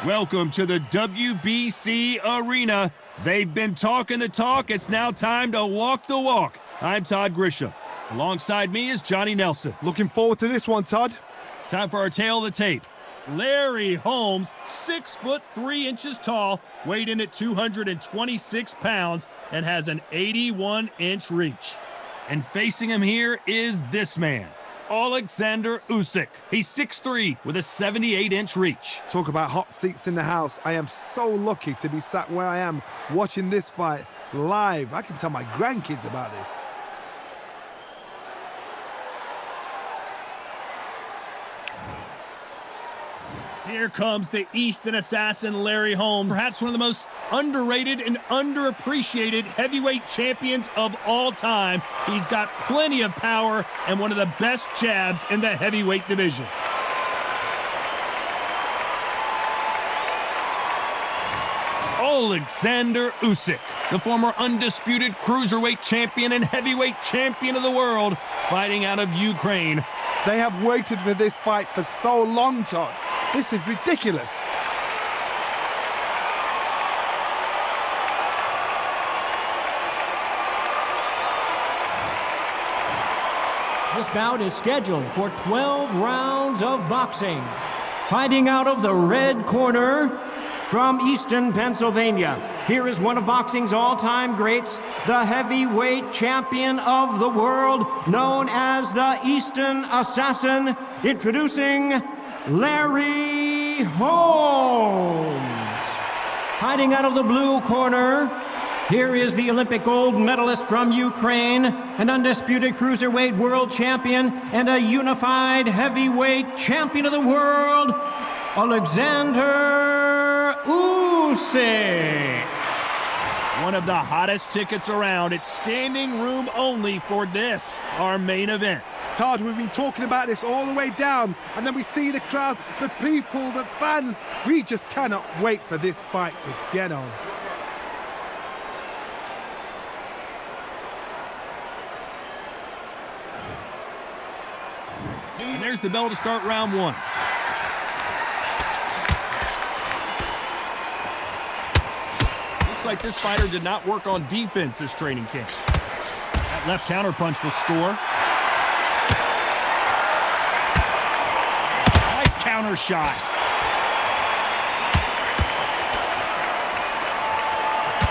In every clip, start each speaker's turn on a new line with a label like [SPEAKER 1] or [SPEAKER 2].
[SPEAKER 1] Welcome to the WBC Arena. They've been talking the talk. It's now time to walk the walk. I'm Todd Grisham. Alongside me is Johnny Nelson.
[SPEAKER 2] Looking forward to this one, Todd.
[SPEAKER 1] Time for our tale of the tape. Larry Holmes, 6'3" tall, weighed in at 226 pounds, and has an 81-inch reach. And facing him here is this man, Oleksandr Usyk. He's 6'3" with a 78-inch reach.
[SPEAKER 2] Talk about hot seats in the house. I am so lucky to be sat where I am watching this fight live. I can tell my grandkids about this.
[SPEAKER 1] Here comes the Eastern assassin, Larry Holmes, perhaps one of the most underrated and underappreciated heavyweight champions of all time. He's got plenty of power and one of the best jabs in the heavyweight division. Oleksandr Usyk, the former undisputed cruiserweight champion and heavyweight champion of the world, fighting out of Ukraine.
[SPEAKER 2] They have waited for this fight for so long, Todd. This is ridiculous.
[SPEAKER 3] This bout is scheduled for 12 rounds of boxing. Fighting out of the red corner from Easton, Pennsylvania, here is one of boxing's all-time greats, the heavyweight champion of the world, known as the Eastern Assassin, introducing Larry Holmes. Fighting out of the blue corner, here is the Olympic gold medalist from Ukraine, an undisputed cruiserweight world champion, and a unified heavyweight champion of the world, Oleksandr Usyk.
[SPEAKER 1] One of the hottest tickets around. It's standing room only for this, our main event.
[SPEAKER 2] Todd, we've been talking about this all the way down, and then we see the crowd, the people, the fans. We just cannot wait for this fight to get on.
[SPEAKER 1] And there's the bell to start round one. Looks like this fighter did not work on defense this training camp. That left counter punch will score. Nice counter shot.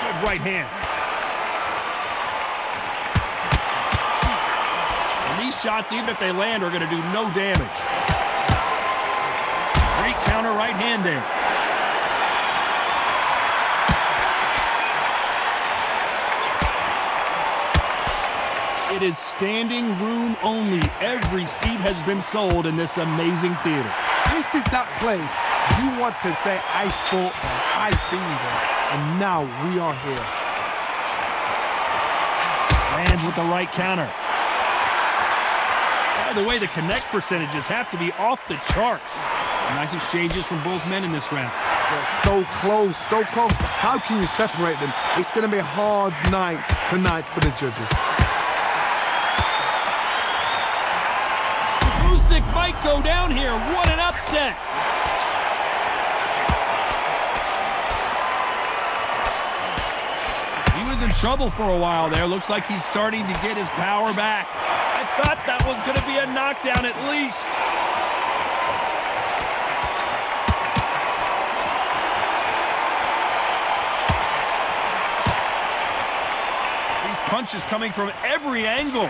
[SPEAKER 1] Good right hand. And these shots, even if they land, are going to do no damage. Great counter right hand there. It is standing room only. Every seat has been sold in this amazing theater.
[SPEAKER 2] This is that place you want to say, I fought there, I've been there, and now we are here.
[SPEAKER 1] Lands with the right counter. By the way, the connect percentages have to be off the charts. Nice exchanges from both men in this round.
[SPEAKER 2] They're so close, so close. How can you separate them? It's going to be a hard night tonight for the judges.
[SPEAKER 1] Usyk might go down here. What an upset. He was in trouble for a while there. Looks like he's starting to get his power back. I thought that was going to be a knockdown at least. These punches coming from every angle.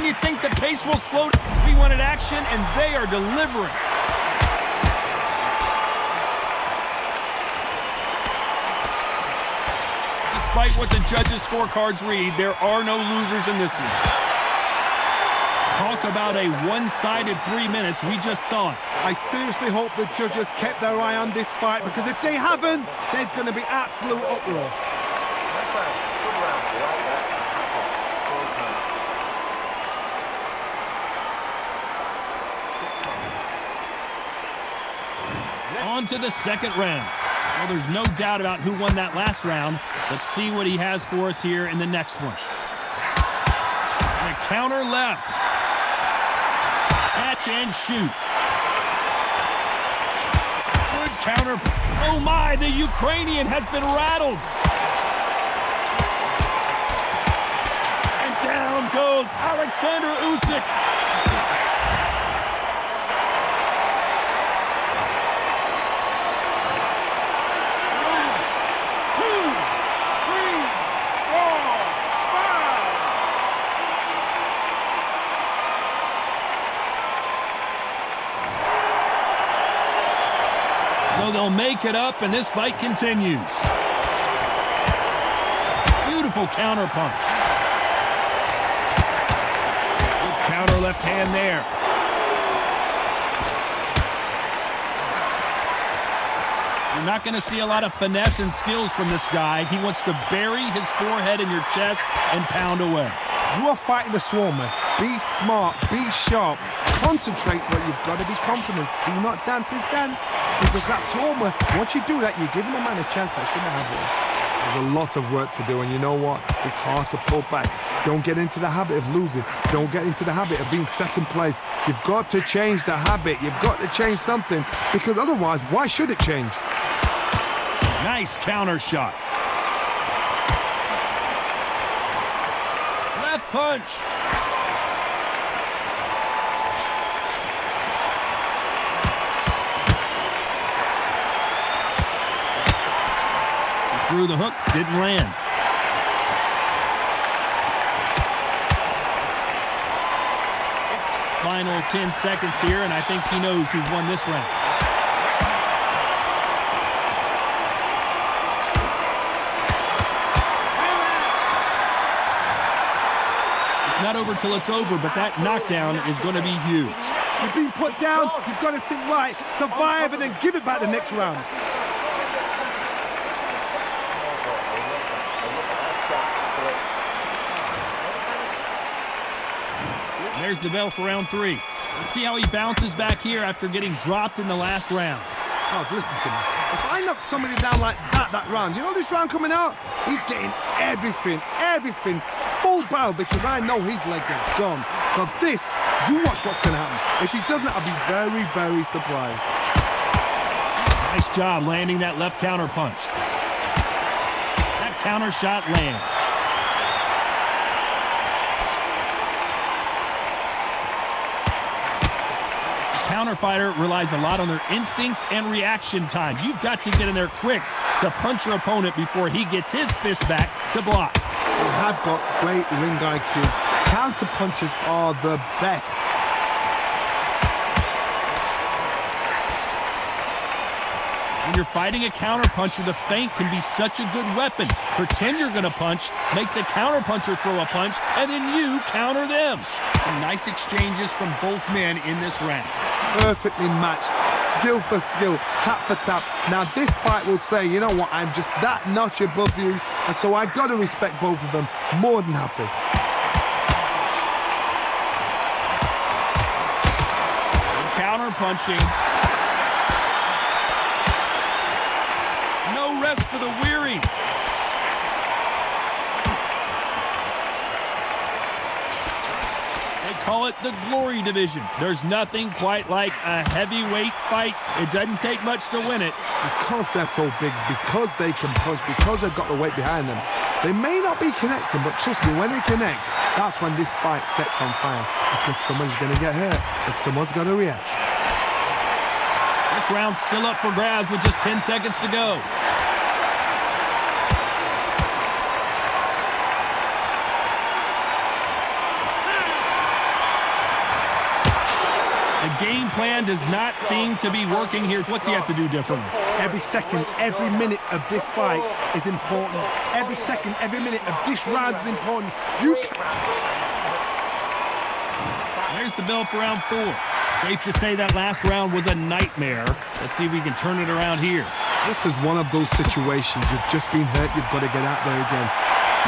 [SPEAKER 1] You think the pace will slow down. We wanted action, and they are delivering. Despite what the judges' scorecards read, there are no losers in this one. Talk about a one-sided 3 minutes. We just saw it.
[SPEAKER 2] I seriously hope the judges kept their eye on this fight, because if they haven't, there's going to be absolute uproar.
[SPEAKER 1] On to the second round. Well, there's no doubt about who won that last round. Let's see what he has for us here in the next one. And a counter left. At catch and shoot. Good counter. Oh my, the Ukrainian has been rattled. And down goes Oleksandr Usyk. So they'll make it up, and this fight continues. Beautiful counter punch. Good counter left hand there. You're not going to see a lot of finesse and skills from this guy. He wants to bury his forehead in your chest and pound away.
[SPEAKER 2] You are fighting the Swarmer. Be smart, be sharp, concentrate, but you've got to be confident. Do not dance his dance, because that Swarmer, once you do that, you're giving a man a chance that shouldn't have one. There's a lot of work to do, and you know what? It's hard to pull back. Don't get into the habit of losing. Don't get into the habit of being second place. You've got to change the habit. You've got to change something, because otherwise, why should it change?
[SPEAKER 1] Nice counter shot. Left punch. Through the hook, didn't land. Final 10 seconds here, and I think he knows who's won this round. It's not over till it's over, but that knockdown is going to be huge.
[SPEAKER 2] You've been put down, you've got to think right, survive, and then give it back the next round.
[SPEAKER 1] There's the bell for round 3. Let's see how he bounces back here after getting dropped in the last round.
[SPEAKER 2] Oh, listen to me. If I knock somebody down like that round, you know this round coming out? He's getting everything, full barrel, because I know his legs are gone. So this, you watch what's going to happen. If he doesn't, I'll be very, very surprised.
[SPEAKER 1] Nice job landing that left counter punch. That counter shot lands. Counter fighter relies a lot on their instincts and reaction time. You've got to get in there quick to punch your opponent before he gets his fist back to block.
[SPEAKER 2] They have got great ring IQ. Counter punches are the best.
[SPEAKER 1] When you're fighting a counter puncher, the feint can be such a good weapon. Pretend you're going to punch, make the counter puncher throw a punch, and then you counter them. Some nice exchanges from both men in this round.
[SPEAKER 2] Perfectly matched, skill for skill, tap for tap. Now this fight will say, you know what, I'm just that notch above you, and so I've got to respect both of them. More than happy.
[SPEAKER 1] Counter punching. No rest for the weary. Call it the glory division. There's nothing quite like a heavyweight fight. It doesn't take much to win it.
[SPEAKER 2] Because they're so big, because they can punch, because they've got the weight behind them. They may not be connecting, but trust me, when they connect, that's when this fight sets on fire. Because someone's going to get hurt, and someone's got to react.
[SPEAKER 1] This round's still up for grabs with just 10 seconds to go. The game plan does not seem to be working here. What's he have to do differently?
[SPEAKER 2] Every second, every minute of this fight is important. Every second, every minute of this round is important.
[SPEAKER 1] There's the bell for round 4. Safe to say that last round was a nightmare. Let's see if we can turn it around here.
[SPEAKER 2] This is one of those situations. You've just been hurt. You've got to get out there again.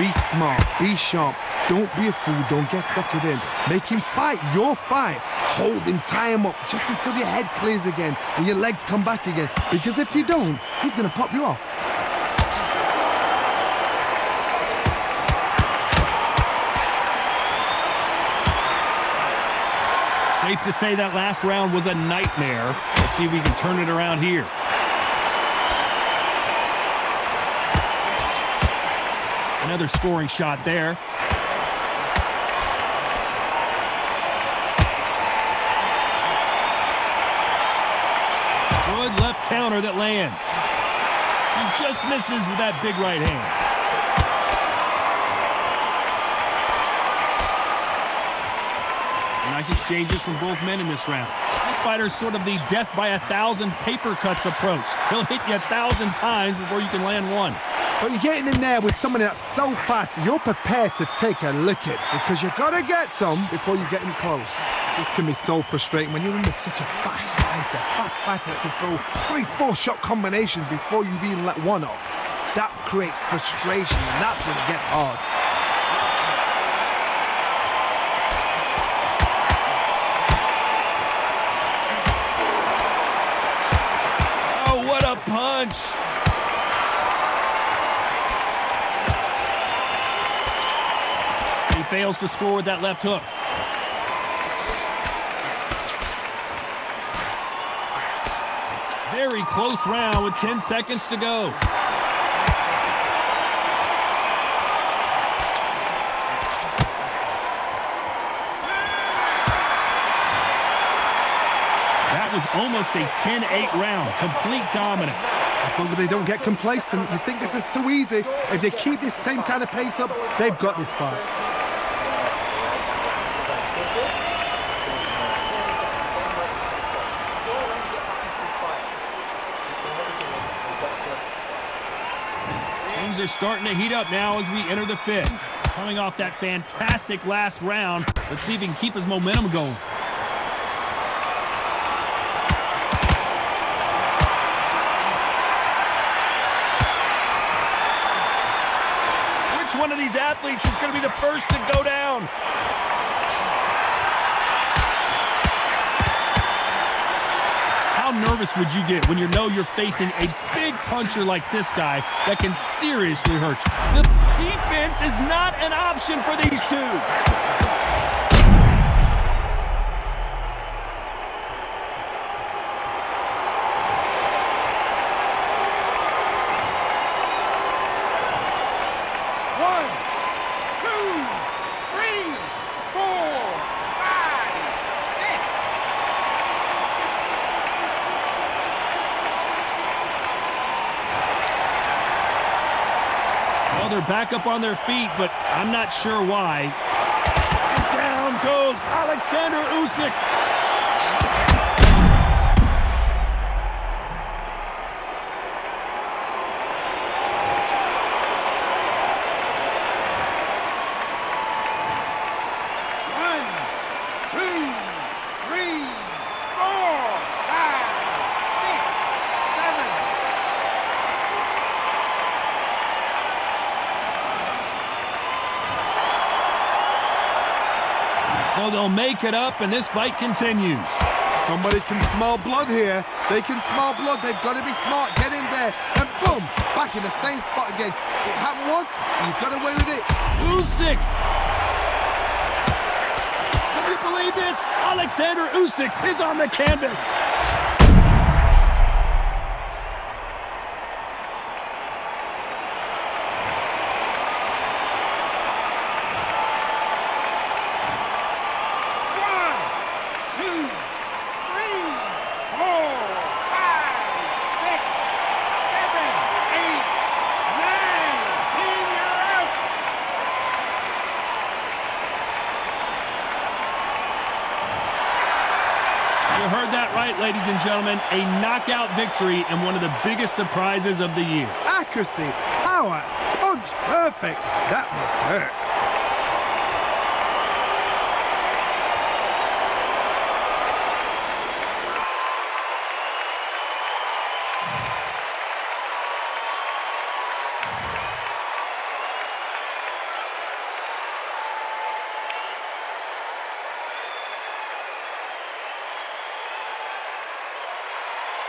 [SPEAKER 2] Be smart. Be sharp. Don't be a fool. Don't get suckered in. Make him fight your fight. Hold him, tie him up just until your head clears again and your legs come back again. Because if you don't, he's going to pop you off.
[SPEAKER 1] Safe to say that last round was a nightmare. Let's see if we can turn it around here. Another scoring shot there. Good left counter that lands. He just misses with that big right hand. Nice exchanges from both men in this round. This fighter's sort of the death by 1,000 paper cuts approach. He'll hit you 1,000 times before you can land one.
[SPEAKER 2] So you're getting in there with someone that's so fast, you're prepared to take a licking because you've got to get some before you get in close. This can be so frustrating when you're under such a fast fighter that can throw 3-4 shot combinations before you've even let one off. That creates frustration, and that's when it gets hard.
[SPEAKER 1] Oh, what a punch! He fails to score with that left hook. Very close round with 10 seconds to go. That was almost a 10-8 round. Complete dominance.
[SPEAKER 2] As long as they don't get complacent, you think this is too easy. If they keep this same kind of pace up, they've got this fight.
[SPEAKER 1] Things are starting to heat up now as we enter the fifth. Coming off that fantastic last round, let's see if he can keep his momentum going. Which one of these athletes is going to be the first to go down? How nervous would you get when you know you're facing a big puncher like this guy that can seriously hurt you? The defense is not an option for these two. Well, they're back up on their feet, but I'm not sure why. And down goes Oleksandr Usyk. So they'll make it up, and this fight continues.
[SPEAKER 2] Somebody can smell blood here. They can smell blood. They've got to be smart. Get in there, and boom, back in the same spot again. It happened once, and you've got away with it.
[SPEAKER 1] Usyk! Can you believe this? Oleksandr Usyk is on the canvas. You heard that right, ladies and gentlemen. A knockout victory and one of the biggest surprises of the year.
[SPEAKER 2] Accuracy, power, punch, perfect. That must hurt.